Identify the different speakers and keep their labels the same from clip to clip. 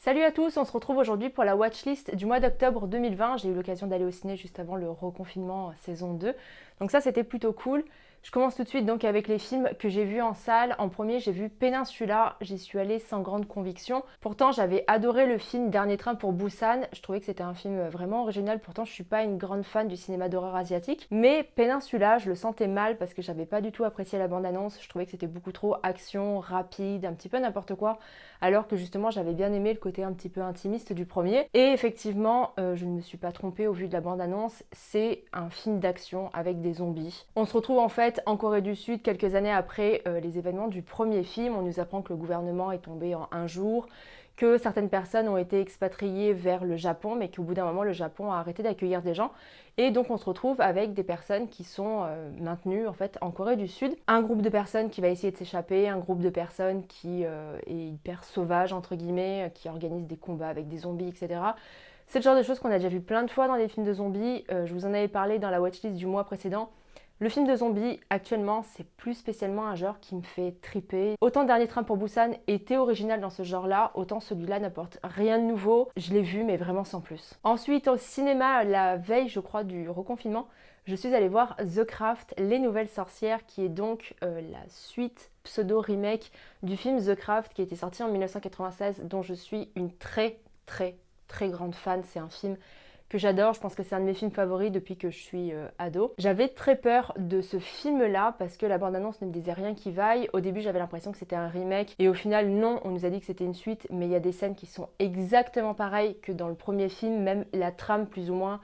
Speaker 1: Salut à tous, on se retrouve aujourd'hui pour la watchlist du mois d'octobre 2020. J'ai eu l'occasion d'aller au ciné juste avant le reconfinement saison 2. Donc ça c'était plutôt cool. Je commence tout de suite donc avec les films que j'ai vus en salle. En premier j'ai vu Peninsula, j'y suis allée sans grande conviction. Pourtant j'avais adoré le film Dernier train pour Busan. Je trouvais que c'était un film vraiment original, pourtant je suis pas une grande fan du cinéma d'horreur asiatique. Mais Peninsula je le sentais mal parce que j'avais pas du tout apprécié la bande-annonce. Je trouvais que c'était beaucoup trop action, rapide, un petit peu n'importe quoi. Alors que justement j'avais bien aimé le côté un petit peu intimiste du premier. Et effectivement, je ne me suis pas trompée au vu de la bande-annonce, c'est un film d'action avec des zombies. On se retrouve en fait en Corée du Sud quelques années après les événements du premier film. On nous apprend que le gouvernement est tombé en un jour, que certaines personnes ont été expatriées vers le Japon, mais qu'au bout d'un moment, le Japon a arrêté d'accueillir des gens. Et donc, on se retrouve avec des personnes qui sont maintenues en fait en Corée du Sud. Un groupe de personnes qui va essayer de s'échapper, un groupe de personnes qui est hyper sauvage, entre guillemets, qui organise des combats avec des zombies, etc. C'est le genre de choses qu'on a déjà vu plein de fois dans des films de zombies. Je vous en avais parlé dans la watchlist du mois précédent. Le film de zombies, actuellement, c'est plus spécialement un genre qui me fait triper. Autant Dernier train pour Busan était original dans ce genre-là, autant celui-là n'apporte rien de nouveau. Je l'ai vu, mais vraiment sans plus. Ensuite, au cinéma, la veille, je crois, du reconfinement, je suis allée voir The Craft, Les Nouvelles Sorcières, qui est donc la suite pseudo-remake du film The Craft, qui était sorti en 1996, dont je suis une très grande fan. C'est un film que j'adore, je pense que c'est un de mes films favoris depuis que je suis ado. J'avais très peur de ce film-là parce que la bande-annonce ne me disait rien qui vaille. Au début, j'avais l'impression que c'était un remake et au final, non, on nous a dit que c'était une suite, mais il y a des scènes qui sont exactement pareilles que dans le premier film, même la trame plus ou moins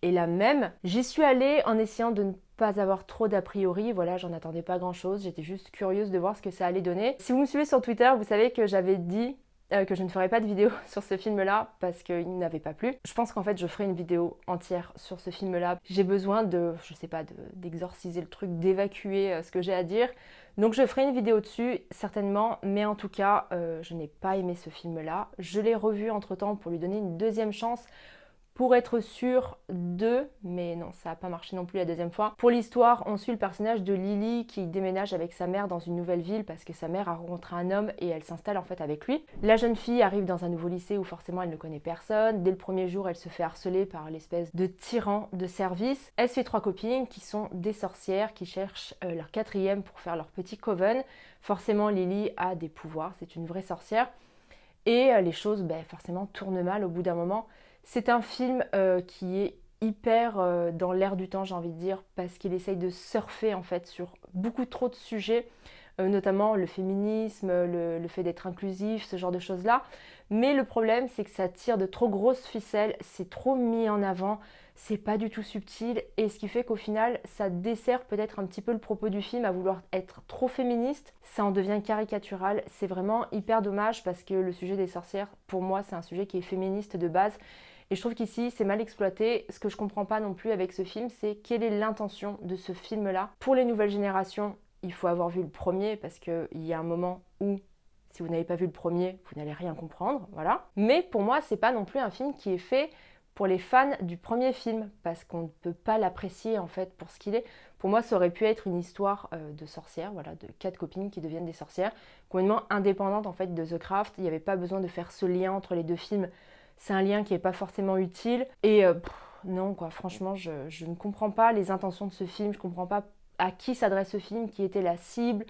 Speaker 1: est la même. J'y suis allée en essayant de ne pas avoir trop d'a priori, voilà, j'en attendais pas grand-chose, j'étais juste curieuse de voir ce que ça allait donner. Si vous me suivez sur Twitter, vous savez que j'avais dit que je ne ferai pas de vidéo sur ce film-là parce qu'il n'avait pas plu. Je pense qu'en fait, je ferai une vidéo entière sur ce film-là. J'ai besoin de, je sais pas, d'exorciser le truc, d'évacuer ce que j'ai à dire. Donc je ferai une vidéo dessus, certainement, mais en tout cas, je n'ai pas aimé ce film-là. Je l'ai revu entre-temps pour lui donner une deuxième chance, pour être sûr de, mais non, ça n'a pas marché non plus la deuxième fois. Pour l'histoire, on suit le personnage de Lily qui déménage avec sa mère dans une nouvelle ville parce que sa mère a rencontré un homme et elle s'installe en fait avec lui. La jeune fille arrive dans un nouveau lycée où forcément elle ne connaît personne. Dès le premier jour, elle se fait harceler par l'espèce de tyran de service. Elle se fait 3 copines qui sont des sorcières qui cherchent leur 4e pour faire leur petit coven. Forcément, Lily a des pouvoirs, c'est une vraie sorcière. Et les choses, forcément, tournent mal au bout d'un moment. C'est un film qui est hyper dans l'air du temps, j'ai envie de dire, parce qu'il essaye de surfer en fait sur beaucoup trop de sujets, notamment le féminisme, le fait d'être inclusif, ce genre de choses-là. Mais le problème, c'est que ça tire de trop grosses ficelles, c'est trop mis en avant, c'est pas du tout subtil, et ce qui fait qu'au final, ça dessert peut-être un petit peu le propos du film à vouloir être trop féministe. Ça en devient caricatural, c'est vraiment hyper dommage parce que le sujet des sorcières, pour moi, c'est un sujet qui est féministe de base. Et je trouve qu'ici, c'est mal exploité. Ce que je comprends pas non plus avec ce film, c'est quelle est l'intention de ce film-là. Pour les nouvelles générations, il faut avoir vu le premier parce qu'il y a un moment où, si vous n'avez pas vu le premier, vous n'allez rien comprendre, voilà. Mais pour moi, c'est pas non plus un film qui est fait pour les fans du premier film parce qu'on ne peut pas l'apprécier en fait pour ce qu'il est. Pour moi, ça aurait pu être une histoire de sorcières, voilà, de 4 copines qui deviennent des sorcières, complètement indépendantes en fait de The Craft. Il n'y avait pas besoin de faire ce lien entre les deux films. C'est un lien qui n'est pas forcément utile. Et non, quoi, franchement, je ne comprends pas les intentions de ce film. Je ne comprends pas à qui s'adresse ce film, qui était la cible.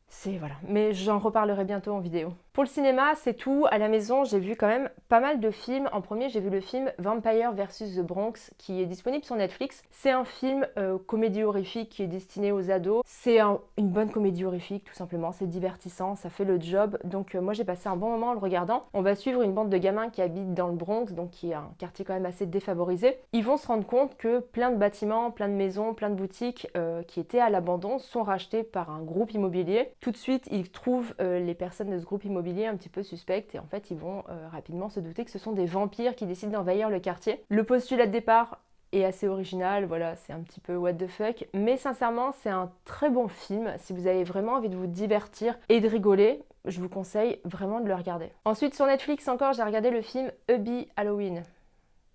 Speaker 1: C'est voilà, mais j'en reparlerai bientôt en vidéo. Pour le cinéma, c'est tout. À la maison, j'ai vu quand même pas mal de films. En premier, j'ai vu le film Vampire vs The Bronx qui est disponible sur Netflix. C'est un film comédie horrifique qui est destiné aux ados. C'est une bonne comédie horrifique tout simplement, c'est divertissant, ça fait le job. Donc moi j'ai passé un bon moment en le regardant. On va suivre une bande de gamins qui habitent dans le Bronx, donc qui est un quartier quand même assez défavorisé. Ils vont se rendre compte que plein de bâtiments, plein de maisons, plein de boutiques qui étaient à l'abandon sont rachetés par un groupe immobilier. Tout de suite, ils trouvent les personnes de ce groupe immobilier un petit peu suspectes et en fait, ils vont rapidement se douter que ce sont des vampires qui décident d'envahir le quartier. Le postulat de départ est assez original, voilà, c'est un petit peu what the fuck, mais sincèrement, c'est un très bon film. Si vous avez vraiment envie de vous divertir et de rigoler, je vous conseille vraiment de le regarder. Ensuite, sur Netflix encore, j'ai regardé le film Hubie Halloween.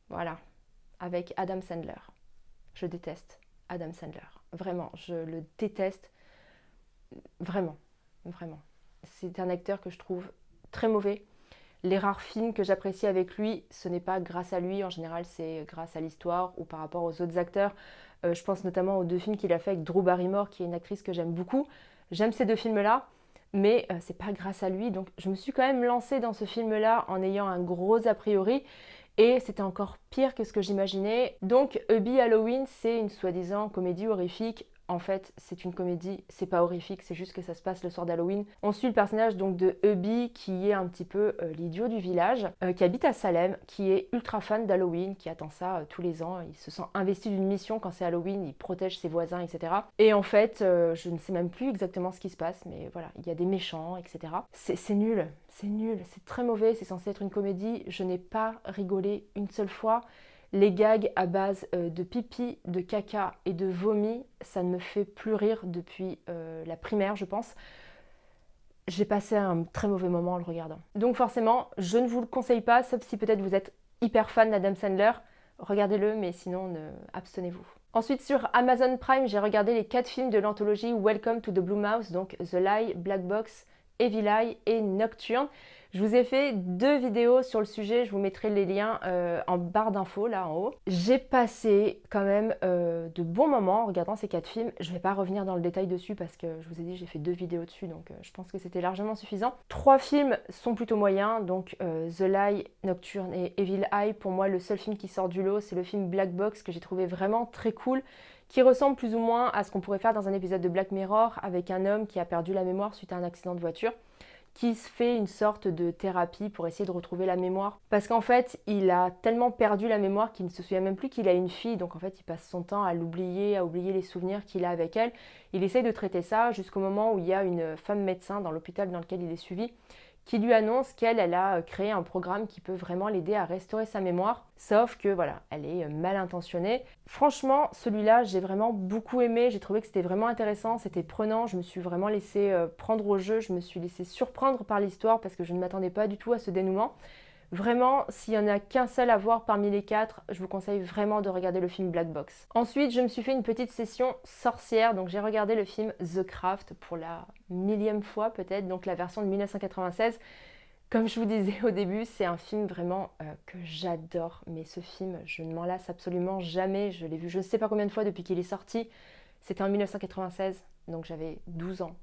Speaker 1: Voilà, avec Adam Sandler. Je déteste Adam Sandler. Vraiment, je le déteste. Vraiment. C'est un acteur que je trouve très mauvais. Les rares films que j'apprécie avec lui, ce n'est pas grâce à lui, en général c'est grâce à l'histoire ou par rapport aux autres acteurs. Je pense notamment aux 2 films qu'il a fait avec Drew Barrymore, qui est une actrice que j'aime beaucoup. J'aime ces 2 films-là, mais c'est pas grâce à lui. Donc je me suis quand même lancée dans ce film-là en ayant un gros a priori. Et c'était encore pire que ce que j'imaginais. Donc Hubie Halloween, c'est une soi-disant comédie horrifique. En fait, c'est une comédie, c'est pas horrifique, c'est juste que ça se passe le soir d'Halloween. On suit le personnage donc de Hubie, qui est un petit peu l'idiot du village, qui habite à Salem, qui est ultra fan d'Halloween, qui attend ça tous les ans. Il se sent investi d'une mission quand c'est Halloween, il protège ses voisins, etc. Et en fait, je ne sais même plus exactement ce qui se passe, mais voilà, il y a des méchants, etc. C'est nul, c'est très mauvais, c'est censé être une comédie. Je n'ai pas rigolé une seule fois. Les gags à base de pipi, de caca et de vomi, ça ne me fait plus rire depuis la primaire, je pense. J'ai passé un très mauvais moment en le regardant. Donc forcément, je ne vous le conseille pas, sauf si peut-être vous êtes hyper fan d'Adam Sandler. Regardez-le, mais sinon, abstenez-vous. Ensuite, sur Amazon Prime, j'ai regardé les 4 films de l'anthologie Welcome to the Blue Mouse, donc The Lie, Black Box, Evil Eye et Nocturne. Je vous ai fait 2 vidéos sur le sujet, je vous mettrai les liens en barre d'infos là en haut. J'ai passé quand même de bons moments en regardant ces 4 films. Je ne vais pas revenir dans le détail dessus parce que je vous ai dit j'ai fait 2 vidéos dessus, donc je pense que c'était largement suffisant. 3 films sont plutôt moyens, donc The Lie, Nocturne et Evil Eye. Pour moi, le seul film qui sort du lot, c'est le film Black Box que j'ai trouvé vraiment très cool, qui ressemble plus ou moins à ce qu'on pourrait faire dans un épisode de Black Mirror avec un homme qui a perdu la mémoire suite à un accident de voiture, qui se fait une sorte de thérapie pour essayer de retrouver la mémoire. Parce qu'en fait, il a tellement perdu la mémoire qu'il ne se souvient même plus qu'il a une fille, donc en fait, il passe son temps à l'oublier, à oublier les souvenirs qu'il a avec elle. Il essaye de traiter ça jusqu'au moment où il y a une femme médecin dans l'hôpital dans lequel il est suivi, qui lui annonce qu'elle a créé un programme qui peut vraiment l'aider à restaurer sa mémoire. Sauf que voilà, elle est mal intentionnée. Franchement, celui-là, j'ai vraiment beaucoup aimé. J'ai trouvé que c'était vraiment intéressant, c'était prenant. Je me suis vraiment laissée prendre au jeu. Je me suis laissée surprendre par l'histoire parce que je ne m'attendais pas du tout à ce dénouement. Vraiment, s'il n'y en a qu'un seul à voir parmi les 4, je vous conseille vraiment de regarder le film Black Box. Ensuite, je me suis fait une petite session sorcière, donc j'ai regardé le film The Craft pour la 1000e fois peut-être, donc la version de 1996. Comme je vous disais au début, c'est un film vraiment que j'adore, mais ce film, je ne m'en lasse absolument jamais. Je l'ai vu je ne sais pas combien de fois depuis qu'il est sorti. C'était en 1996, donc j'avais 12 ans.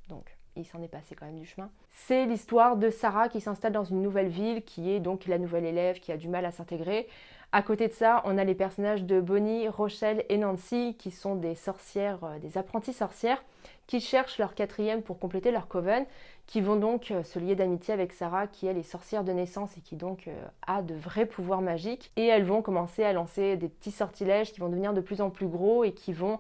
Speaker 1: Donc il s'en est passé quand même du chemin. C'est l'histoire de Sarah qui s'installe dans une nouvelle ville, qui est donc la nouvelle élève qui a du mal à s'intégrer. À côté de ça, on a les personnages de Bonnie, Rochelle et Nancy qui sont des sorcières, des apprenties sorcières qui cherchent leur 4e pour compléter leur coven, qui vont donc se lier d'amitié avec Sarah qui elle est sorcière de naissance et qui donc a de vrais pouvoirs magiques. Et elles vont commencer à lancer des petits sortilèges qui vont devenir de plus en plus gros et qui vont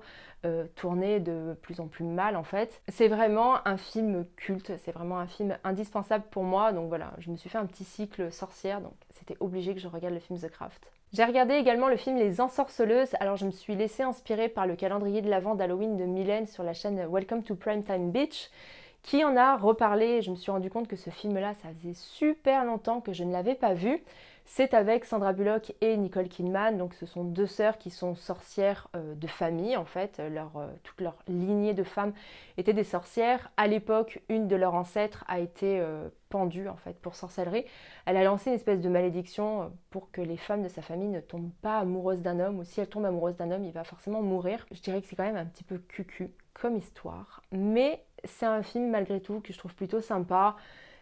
Speaker 1: tourner de plus en plus mal en fait. C'est vraiment un film culte, c'est vraiment un film indispensable pour moi. Donc voilà, je me suis fait un petit cycle sorcière, donc c'était obligé que je regarde le film The Craft. J'ai regardé également le film Les Ensorceleuses. Alors je me suis laissée inspirer par le calendrier de l'Avent d'Halloween de Mylène sur la chaîne Welcome to Primetime Beach, qui en a reparlé. Je me suis rendu compte que ce film-là, ça faisait super longtemps que je ne l'avais pas vu. C'est avec Sandra Bullock et Nicole Kidman. Donc ce sont 2 sœurs qui sont sorcières de famille en fait. Toute leur lignée de femmes étaient des sorcières. À l'époque, une de leurs ancêtres a été pendue en fait pour sorcellerie. Elle a lancé une espèce de malédiction pour que les femmes de sa famille ne tombent pas amoureuses d'un homme, ou si elles tombent amoureuses d'un homme, il va forcément mourir. Je dirais que c'est quand même un petit peu cucu comme histoire, mais c'est un film malgré tout que je trouve plutôt sympa.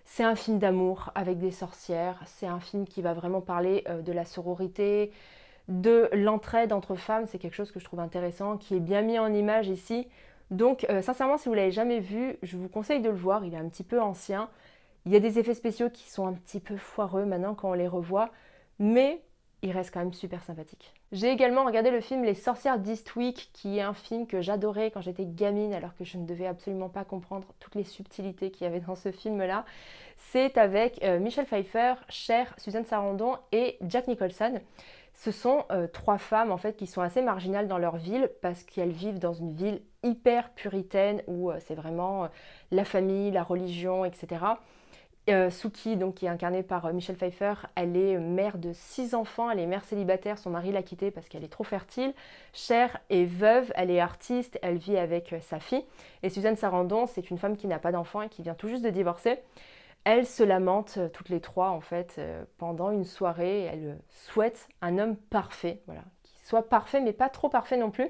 Speaker 1: C'est un film d'amour avec des sorcières, c'est un film qui va vraiment parler de la sororité, de l'entraide entre femmes. C'est quelque chose que je trouve intéressant, qui est bien mis en image ici. Donc sincèrement, si vous ne l'avez jamais vu, je vous conseille de le voir, il est un petit peu ancien. Il y a des effets spéciaux qui sont un petit peu foireux maintenant quand on les revoit, mais il reste quand même super sympathique. J'ai également regardé le film Les Sorcières d'Eastwick, qui est un film que j'adorais quand j'étais gamine, alors que je ne devais absolument pas comprendre toutes les subtilités qu'il y avait dans ce film-là. C'est avec Michelle Pfeiffer, Cher, Suzanne Sarandon et Jack Nicholson. Ce sont 3 femmes en fait qui sont assez marginales dans leur ville parce qu'elles vivent dans une ville hyper puritaine où c'est vraiment la famille, la religion, etc. Suki, donc, qui est incarnée par Michelle Pfeiffer, elle est mère de 6 enfants, elle est mère célibataire, son mari l'a quittée parce qu'elle est trop fertile. Cher est veuve, elle est artiste, elle vit avec sa fille. Et Suzanne Sarandon, c'est une femme qui n'a pas d'enfant et qui vient tout juste de divorcer. Elles se lamentent toutes les trois en fait pendant une soirée. Elles souhaitent un homme parfait, voilà, qui soit parfait mais pas trop parfait non plus.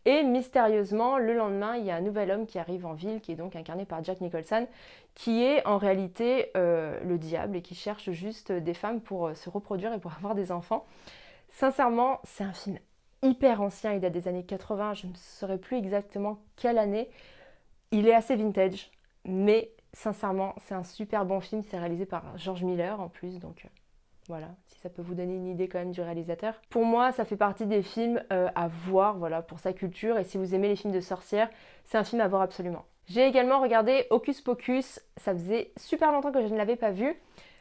Speaker 1: Et mystérieusement, le lendemain, il y a un nouvel homme qui arrive en ville, qui est donc incarné par Jack Nicholson, qui est en réalité le diable et qui cherche juste des femmes pour se reproduire et pour avoir des enfants. Sincèrement, c'est un film hyper ancien, il date des années 80, je ne saurais plus exactement quelle année. Il est assez vintage, mais sincèrement, c'est un super bon film, c'est réalisé par George Miller en plus, donc voilà, si ça peut vous donner une idée quand même du réalisateur. Pour moi, ça fait partie des films à voir, voilà, pour sa culture, et si vous aimez les films de sorcières, c'est un film à voir absolument. J'ai également regardé Hocus Pocus, ça faisait super longtemps que je ne l'avais pas vu.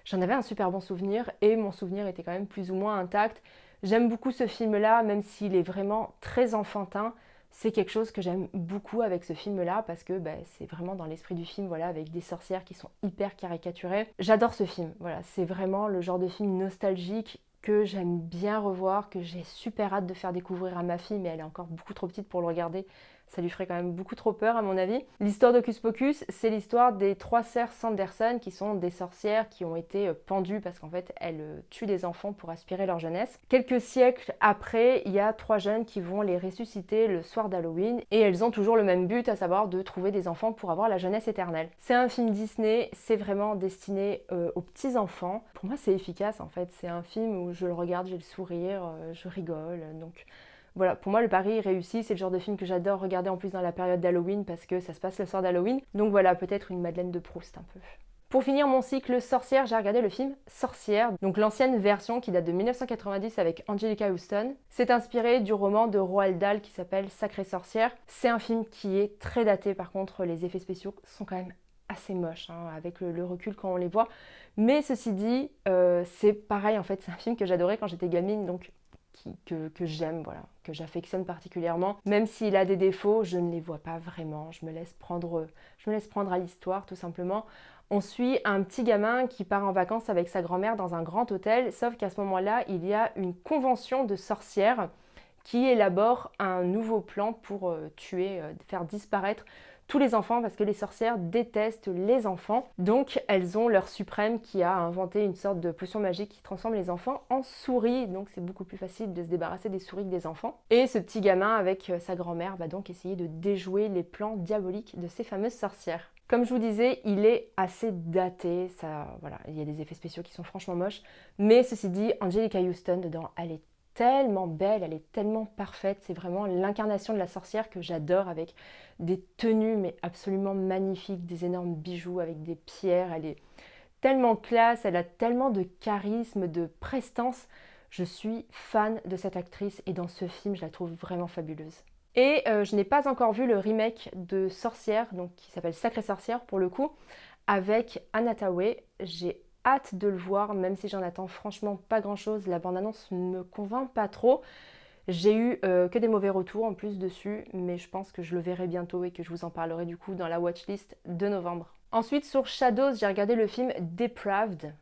Speaker 1: J'en avais un super bon souvenir, et mon souvenir était quand même plus ou moins intact. J'aime beaucoup ce film-là, même s'il est vraiment très enfantin. C'est quelque chose que j'aime beaucoup avec ce film-là parce que c'est vraiment dans l'esprit du film, voilà, avec des sorcières qui sont hyper caricaturées. J'adore ce film, voilà, c'est vraiment le genre de film nostalgique que j'aime bien revoir, que j'ai super hâte de faire découvrir à ma fille, mais elle est encore beaucoup trop petite pour le regarder. Ça lui ferait quand même beaucoup trop peur à mon avis. L'histoire d'Hocus Pocus, c'est l'histoire des trois sœurs Sanderson qui sont des sorcières qui ont été pendues parce qu'en fait elles tuent des enfants pour aspirer leur jeunesse. Quelques siècles après, il y a trois jeunes qui vont les ressusciter le soir d'Halloween et elles ont toujours le même but, à savoir de trouver des enfants pour avoir la jeunesse éternelle. C'est un film Disney, c'est vraiment destiné aux petits enfants. Pour moi c'est efficace en fait, c'est un film où je le regarde, j'ai le sourire, je rigole, donc... Voilà, pour moi le pari est réussi, c'est le genre de film que j'adore regarder en plus dans la période d'Halloween parce que ça se passe le soir d'Halloween. Donc voilà, peut-être une Madeleine de Proust un peu. Pour finir mon cycle sorcière, j'ai regardé le film Sorcière, donc l'ancienne version qui date de 1990 avec Anjelica Huston. C'est inspiré du roman de Roald Dahl qui s'appelle Sacrée sorcière. C'est un film qui est très daté, par contre les effets spéciaux sont quand même assez moches avec le recul quand on les voit. Mais ceci dit, c'est pareil en fait, c'est un film que j'adorais quand j'étais gamine, donc que j'aime, voilà, que j'affectionne particulièrement. Même s'il a des défauts, je ne les vois pas vraiment. Je me laisse prendre à l'histoire, tout simplement. On suit un petit gamin qui part en vacances avec sa grand-mère dans un grand hôtel, sauf qu'à ce moment-là, il y a une convention de sorcières qui élabore un nouveau plan pour tuer, faire disparaître tous les enfants parce que les sorcières détestent les enfants. Donc elles ont leur suprême qui a inventé une sorte de potion magique qui transforme les enfants en souris. Donc c'est beaucoup plus facile de se débarrasser des souris que des enfants. Et ce petit gamin avec sa grand-mère va donc essayer de déjouer les plans diaboliques de ces fameuses sorcières. Comme je vous disais, il est assez daté, ça, voilà, il y a des effets spéciaux qui sont franchement moches. Mais ceci dit, Anjelica Huston dedans, elle est tellement belle, elle est tellement parfaite, c'est vraiment l'incarnation de la sorcière que j'adore avec des tenues mais absolument magnifiques, des énormes bijoux avec des pierres, elle est tellement classe, elle a tellement de charisme, de prestance, je suis fan de cette actrice et dans ce film je la trouve vraiment fabuleuse. Et je n'ai pas encore vu le remake de Sorcière, donc qui s'appelle Sacrée sorcière pour le coup, avec Anna Thaoué. J'ai hâte de le voir, même si j'en attends franchement pas grand chose. La bande-annonce ne me convainc pas trop. J'ai eu que des mauvais retours en plus dessus, mais je pense que je le verrai bientôt et que je vous en parlerai du coup dans la watchlist de novembre. Ensuite, sur Shadows, j'ai regardé le film Depraved.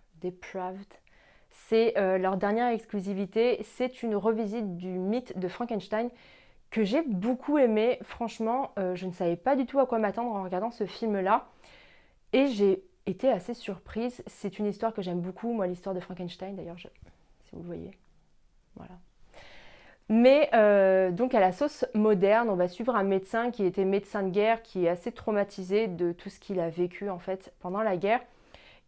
Speaker 1: C'est leur dernière exclusivité. C'est une revisite du mythe de Frankenstein que j'ai beaucoup aimé. Franchement, je ne savais pas du tout à quoi m'attendre en regardant ce film-là. Et j'ai été assez surprise. C'est une histoire que j'aime beaucoup, moi, l'histoire de Frankenstein, d'ailleurs, si vous le voyez. Voilà. Mais donc à la sauce moderne, on va suivre un médecin qui était médecin de guerre, qui est assez traumatisé de tout ce qu'il a vécu en fait pendant la guerre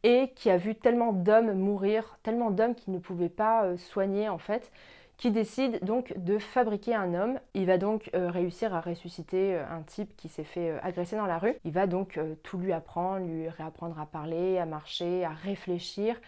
Speaker 1: et qui a vu tellement d'hommes mourir, tellement d'hommes qu'il ne pouvait pas soigner en fait, qui décide donc de fabriquer un homme. Il va donc réussir à ressusciter un type qui s'est fait agresser dans la rue. Il va donc tout lui apprendre, lui réapprendre à parler, à marcher, à réfléchir.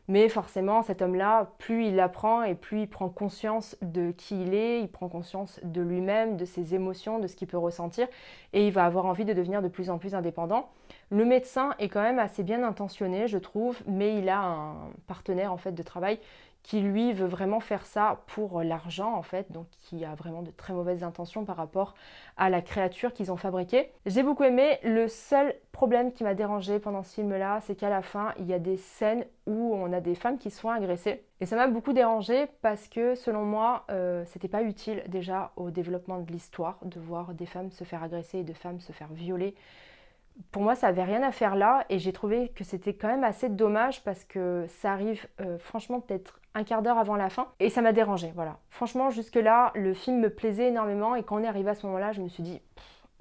Speaker 1: Mais forcément, cet homme-là, plus il apprend et plus il prend conscience de qui il prend conscience de lui-même, de ses émotions, de ce qu'il peut ressentir, et il va avoir envie de devenir de plus en plus indépendant. Le médecin est quand même assez bien intentionné, je trouve, mais il a un partenaire en fait de travail qui lui veut vraiment faire ça pour l'argent en fait, donc qui a vraiment de très mauvaises intentions par rapport à la créature qu'ils ont fabriquée. J'ai beaucoup aimé. Le seul problème qui m'a dérangée pendant ce film-là, c'est qu'à la fin, il y a des scènes où on a des femmes qui se font agresser. Et ça m'a beaucoup dérangée parce que selon moi, c'était pas utile déjà au développement de l'histoire de voir des femmes se faire agresser et de femmes se faire violer pour moi, ça avait rien à faire là et j'ai trouvé que c'était quand même assez dommage parce que ça arrive franchement peut-être un quart d'heure avant la fin et ça m'a dérangée, voilà. Franchement, jusque-là, le film me plaisait énormément et quand on est arrivé à ce moment-là, je me suis dit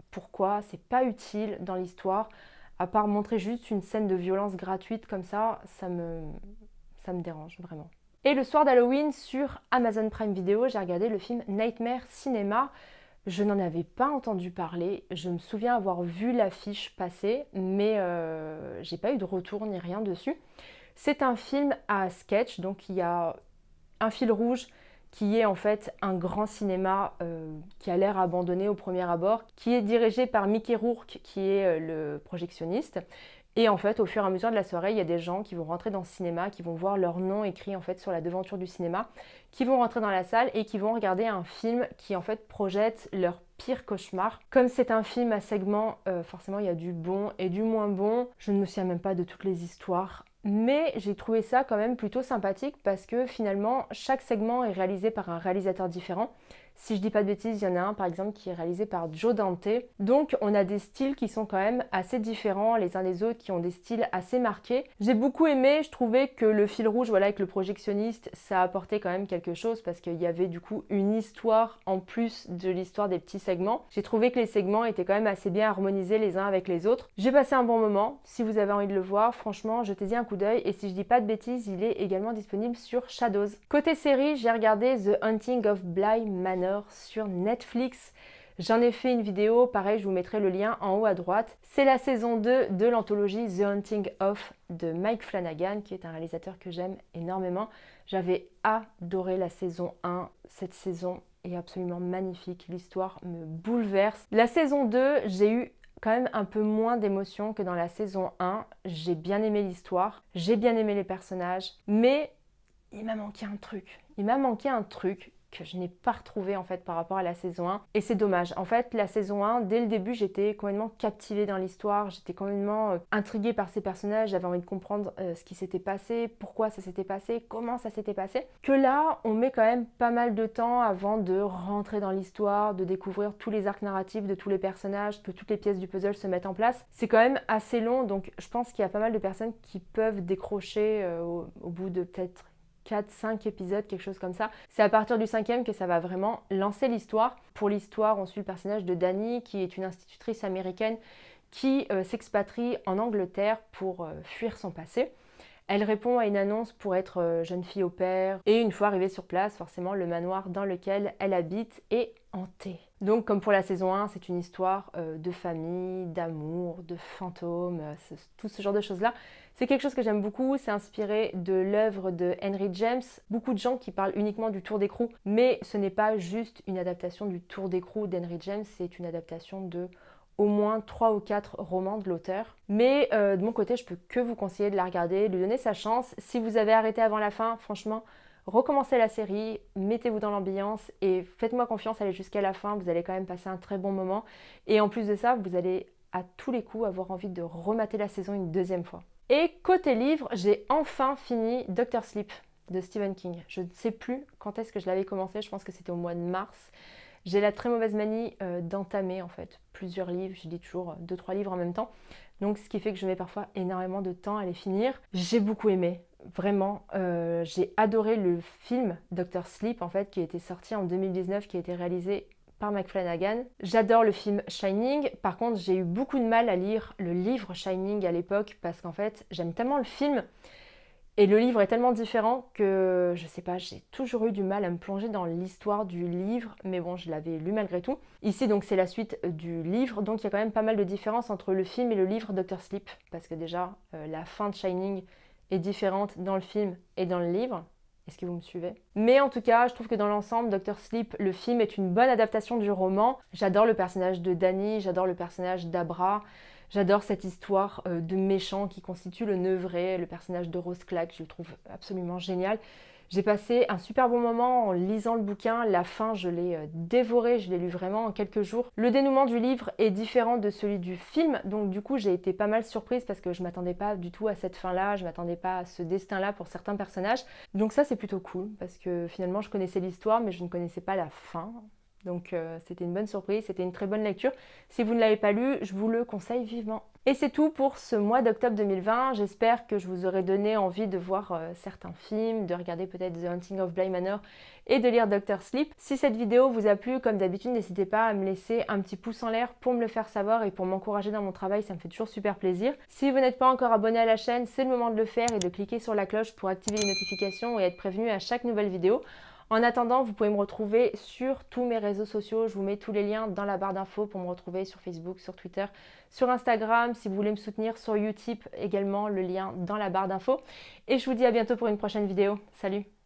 Speaker 1: pourquoi, c'est pas utile dans l'histoire, à part montrer juste une scène de violence gratuite comme ça me dérange vraiment. Et le soir d'Halloween, sur Amazon Prime Video, j'ai regardé le film Nightmare Cinema. Je n'en avais pas entendu parler, je me souviens avoir vu l'affiche passer, mais j'ai pas eu de retour ni rien dessus. C'est un film à sketch, donc il y a un fil rouge qui est en fait un grand cinéma qui a l'air abandonné au premier abord, qui est dirigé par Mickey Rourke, qui est le projectionniste. Et en fait, au fur et à mesure de la soirée, il y a des gens qui vont rentrer dans ce cinéma, qui vont voir leur nom écrit en fait sur la devanture du cinéma, qui vont rentrer dans la salle et qui vont regarder un film qui en fait projette leur pire cauchemar. Comme c'est un film à segments, forcément il y a du bon et du moins bon. Je ne me souviens même pas de toutes les histoires. Mais j'ai trouvé ça quand même plutôt sympathique parce que finalement chaque segment est réalisé par un réalisateur différent. Si je dis pas de bêtises, il y en a un par exemple qui est réalisé par Joe Dante. Donc on a des styles qui sont quand même assez différents les uns des autres, qui ont des styles assez marqués. J'ai beaucoup aimé, je trouvais que le fil rouge, voilà, avec le projectionniste, ça apportait quand même quelque chose parce qu'il y avait du coup une histoire en plus de l'histoire des petits segments. J'ai trouvé que les segments étaient quand même assez bien harmonisés les uns avec les autres. J'ai passé un bon moment. Si vous avez envie de le voir, franchement, jetez-y un coup d'œil. Et si je dis pas de bêtises, il est également disponible sur Shadows. Côté série, j'ai regardé The Haunting of Bly Manor sur Netflix. J'en ai fait une vidéo, pareil, je vous mettrai le lien en haut à droite. C'est la saison 2 de l'anthologie The Haunting of de Mike Flanagan, qui est un réalisateur que j'aime énormément. J'avais adoré la saison 1. Cette saison est absolument magnifique. L'histoire me bouleverse. La saison 2, j'ai eu quand même un peu moins d'émotion que dans la saison 1. J'ai bien aimé l'histoire, j'ai bien aimé les personnages, mais il m'a manqué un truc. Il m'a manqué un truc que je n'ai pas retrouvé en fait par rapport à la saison 1 et c'est dommage. En fait, la saison 1, dès le début, j'étais complètement captivée dans l'histoire, j'étais complètement intriguée par ces personnages, j'avais envie de comprendre ce qui s'était passé, pourquoi ça s'était passé, comment ça s'était passé. Que là, on met quand même pas mal de temps avant de rentrer dans l'histoire, de découvrir tous les arcs narratifs de tous les personnages, que toutes les pièces du puzzle se mettent en place. C'est quand même assez long, donc je pense qu'il y a pas mal de personnes qui peuvent décrocher au bout de peut-être 4-5 épisodes, quelque chose comme ça. C'est à partir du 5e que ça va vraiment lancer l'histoire. Pour l'histoire, on suit le personnage de Dani, qui est une institutrice américaine qui s'expatrie en Angleterre pour fuir son passé. Elle répond à une annonce pour être jeune fille au pair. Et une fois arrivée sur place, forcément, le manoir dans lequel elle habite est hanté. Donc, comme pour la saison 1, c'est une histoire de famille, d'amour, de fantômes, tout ce genre de choses-là. C'est quelque chose que j'aime beaucoup, c'est inspiré de l'œuvre de Henry James. Beaucoup de gens qui parlent uniquement du Tour d'écrou, mais ce n'est pas juste une adaptation du Tour d'écrou d'Henry James, c'est une adaptation de au moins 3 ou 4 romans de l'auteur. Mais de mon côté, je peux que vous conseiller de la regarder, de lui donner sa chance. Si vous avez arrêté avant la fin, franchement, recommencez la série, mettez-vous dans l'ambiance et faites-moi confiance, allez jusqu'à la fin, vous allez quand même passer un très bon moment. Et en plus de ça, vous allez à tous les coups avoir envie de remater la saison une deuxième fois. Et côté livre, j'ai enfin fini Dr. Sleep de Stephen King. Je ne sais plus quand est-ce que je l'avais commencé, je pense que c'était au mois de mars. J'ai la très mauvaise manie d'entamer en fait plusieurs livres, je lis toujours 2-3 livres en même temps. Donc ce qui fait que je mets parfois énormément de temps à les finir. J'ai beaucoup aimé, vraiment. J'ai adoré le film Dr. Sleep en fait qui a été sorti en 2019, qui a été réalisé par Mike Flanagan. J'adore le film Shining. Par contre, j'ai eu beaucoup de mal à lire le livre Shining à l'époque parce qu'en fait, j'aime tellement le film et le livre est tellement différent que, je sais pas, j'ai toujours eu du mal à me plonger dans l'histoire du livre, mais bon, je l'avais lu malgré tout. Ici, donc, c'est la suite du livre, donc il y a quand même pas mal de différences entre le film et le livre Dr. Sleep, parce que déjà, la fin de Shining est différente dans le film et dans le livre. Est-ce que vous me suivez? Mais en tout cas, je trouve que dans l'ensemble, Dr. Sleep, le film est une bonne adaptation du roman. J'adore le personnage de Dani, j'adore le personnage d'Abra. J'adore cette histoire de méchant qui constitue le Nevray, le personnage de Rose Clack, je le trouve absolument génial. J'ai passé un super bon moment en lisant le bouquin, la fin je l'ai dévoré, je l'ai lu vraiment en quelques jours. Le dénouement du livre est différent de celui du film, donc du coup j'ai été pas mal surprise parce que je m'attendais pas du tout à cette fin-là, je m'attendais pas à ce destin-là pour certains personnages. Donc ça c'est plutôt cool parce que finalement je connaissais l'histoire mais je ne connaissais pas la fin. Donc c'était une bonne surprise, c'était une très bonne lecture. Si vous ne l'avez pas lu, je vous le conseille vivement. Et c'est tout pour ce mois d'octobre 2020. J'espère que je vous aurai donné envie de voir certains films, de regarder peut-être The Haunting of Bly Manor et de lire Dr. Sleep. Si cette vidéo vous a plu, comme d'habitude, n'hésitez pas à me laisser un petit pouce en l'air pour me le faire savoir et pour m'encourager dans mon travail, ça me fait toujours super plaisir. Si vous n'êtes pas encore abonné à la chaîne, c'est le moment de le faire et de cliquer sur la cloche pour activer les notifications et être prévenu à chaque nouvelle vidéo. En attendant, vous pouvez me retrouver sur tous mes réseaux sociaux. Je vous mets tous les liens dans la barre d'infos pour me retrouver sur Facebook, sur Twitter, sur Instagram. Si vous voulez me soutenir sur Utip, également le lien dans la barre d'infos. Et je vous dis à bientôt pour une prochaine vidéo. Salut!